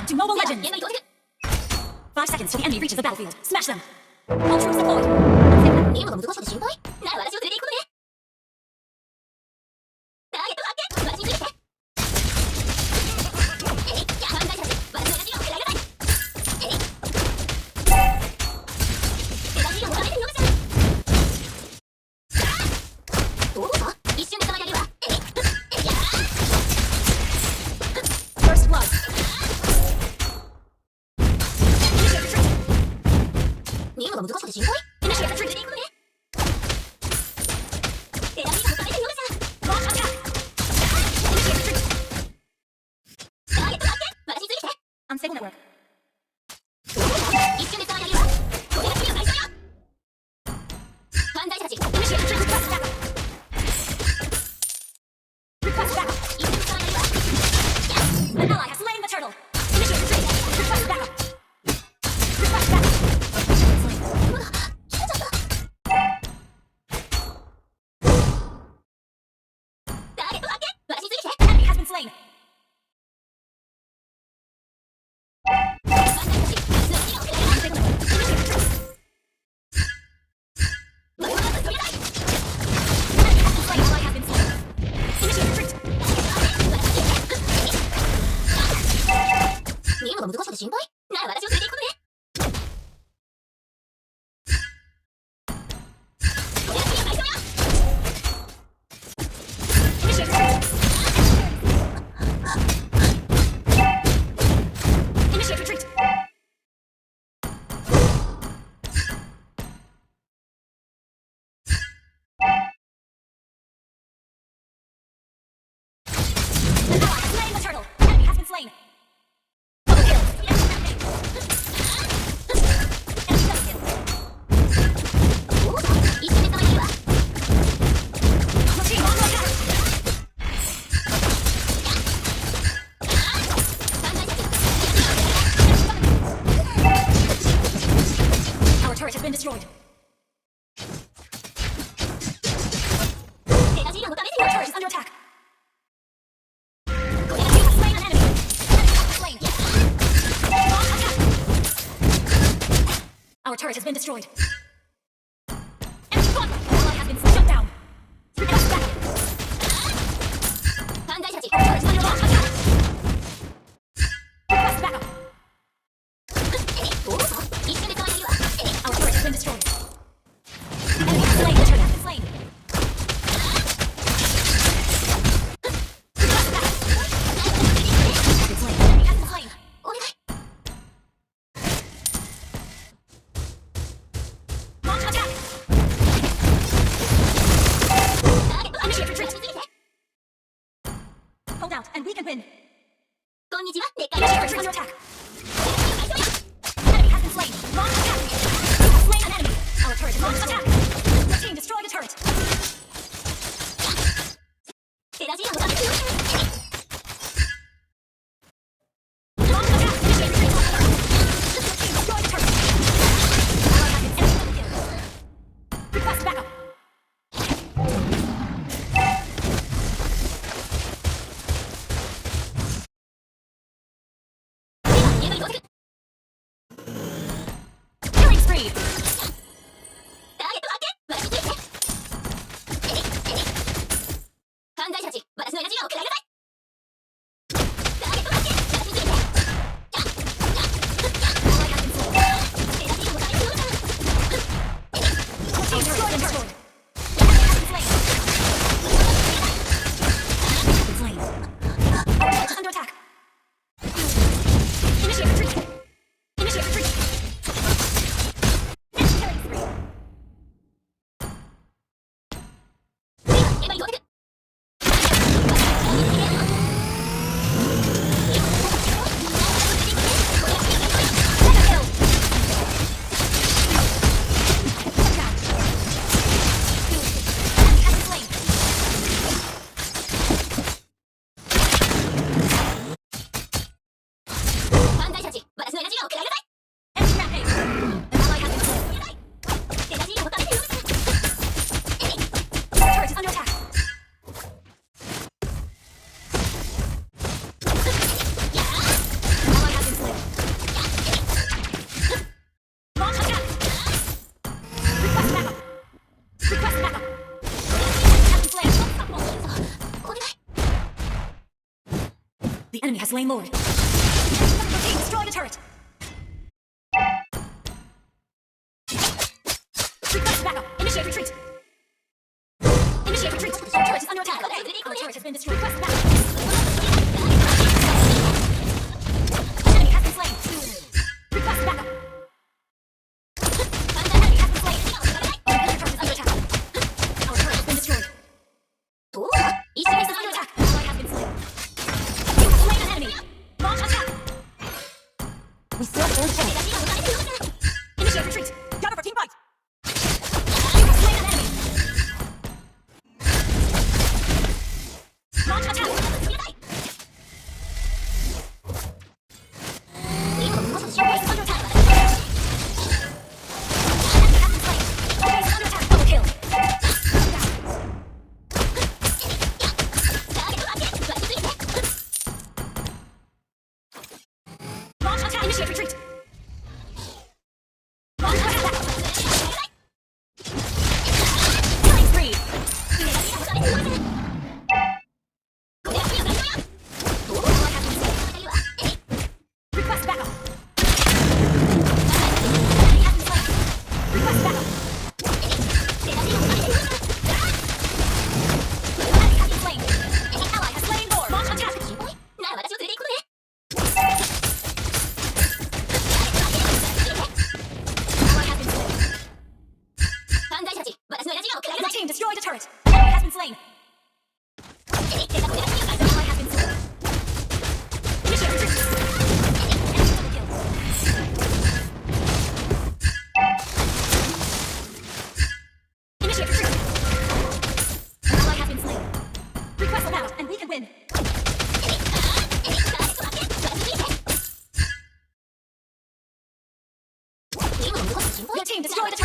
Welcome to Mobile Legends! 5 seconds till the enemy reaches the battlefield. Smash them! All troops deployed! 任務が難しくて心配？なら私を連れて行くことね。ターゲット発見！私について。犯罪者たち、私の勝ちをくらいなさい。手出しがもらえるようじゃ。どうか？一瞬で捕まえられるわ。First blood. Initiate retreat. 任務が難しくて心配？Initiate retreat. 連れて行くことね。手出しがもらえるようじゃ。Launch attack. Initiate retreat. ターゲット発見！私について。Unstable network. どうか？一瞬で捕まえられるわ。これが次の最初よ。犯罪者たち、Initiate retreat. Request backup. Request backup. 一瞬で捕まえられるわ。An ally has slain the turtle. Initiate retreat. Request backup. Request backup. まだ切れちゃった。ターゲット発見！私について。Enemy has been slain. 犯罪者たち、私の死が遅れるわ。Initiate retreat. 我々は取れない。Enemy has been slain. Ally has been slain. Initiate retreat. 任務が難しくて心配？なら私を連れて行くことね。これが次の最初よ。Initiate retreat. Initiate retreat. An ally has slain the turtle. Enemy has been slain. Double kill. Enemy double kill. どうぞ、一緒に捕まえるわ。Machine launch attack. 犯罪者たち、Our turret has been destroyed. 手出しが持たれるよ。Our turret is under attack. これが You have slain an enemy. Enemy has been slain. Launch attack. Our turret has been destroyed. Enemy spotlight. Ally has been shut down. Request backup. 犯罪者たち、Our turret is under launch attack. Request backup. どうぞ、一瞬で捕まえられるわ。Our turret has been destroyed. Enemy has slain. The turret has been slain. Request backup. Enemy has been slain. お願い。Launch attack. Initiate retreat. Hold out and we can win. こんにちは、でっかい。Initiate retreat. Under attack. Enemy has been slain. Launch attack. You have slain an enemy. Our turret is launched attack. Your team destroyed a turret. 手出しが持たれるよ。Launch attack. Initiate retreat. Your team destroyed a turret. Ally has been enemy double kill. Request backup. enemy has slain Lord. Your team destroyed a turret. Request backup. Initiate retreat. Initiate retreat. Our turret is under attack. Our turret has been destroyed. Request backup. Enemy has been slain. Request backup. Enemy has been slain. Our turret is under attack. Our turret has been destroyed. Each base is under attack. Ally has been slain. You have slain an enemy. Launch attack. We still don't take. Initiate retreat. Gather for team fight. You have slain an enemy. Launch attack. Your base is under attack. Enemy has been slain. Our base is under attack. Double kill. Launch attack. Initiate retreat. Launch attack. Killing spree. Request backup. Enemy has been slain. Request backup. Enemy has been slain. Ally has slain Lord. Launch attack. Ally has been slain. Your team destroyed a turret. Enemy has been slain. Ally has been slain. Initiate retreat. Enemy double kill. Initiate retreat. Ally has been slain. Request a battle and we can win. Your team destroyed a